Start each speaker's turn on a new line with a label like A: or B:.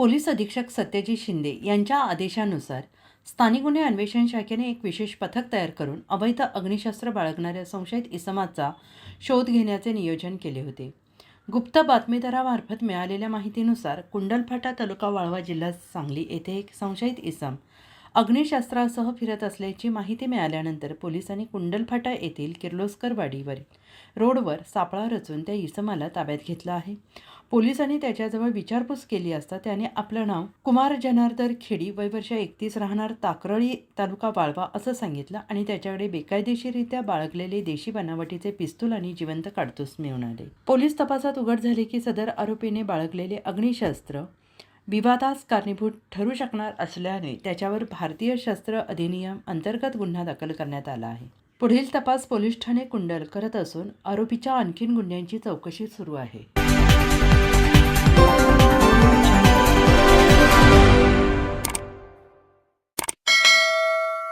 A: Police अधीक्षक सत्यजित शिंदे यांच्या आदेशानुसार स्थानिक गुन्हे अन्वेषण शाखेने एक विशेष पथक तयार करून अवैध अग्निशस्त्र बाळगणाऱ्या संशयित इसमाचा शोध घेण्याचे नियोजन केले होते. गुप्त बातमीदारामार्फत मिळालेल्या माहितीनुसार कुंडलफाटा तालुका वाळवा जिल्हा सांगली येथे एक संशयित इसम अग्निशस्त्रासह फिरत असल्याची माहिती मिळाल्यानंतर पोलिसांनी कुंडलफाटा येथील किर्लोस्करवाडीवरील रोडवर सापळा रचून त्या इसमाला ताब्यात घेतलं आहे. पोलिसांनी त्याच्याजवळ विचारपूस केली असता त्याने आपलं नाव कुमार जनार्दन खेडी, वय वर्ष 31, राहणार ताकरळी, तालुका वाळवा असं सांगितलं आणि त्याच्याकडे बेकायदेशीररित्या बाळगलेले देशी बनावटीचे पिस्तूल आणि जिवंत काडतूस मिळाले. पोलीस तपासात उघड झाले की सदर आरोपीने बाळगलेले अग्निशस्त्र विवादास कारणीभूत ठरू शकणार असल्याने त्याच्यावर भारतीय शस्त्र अधिनियम अंतर्गत गुन्हा दाखल करण्यात आला आहे. पुढील तपास पोलीस ठाणे कुंडल करत असून आरोपीच्या आणखीन गुन्ह्यांची चौकशी सुरू आहे.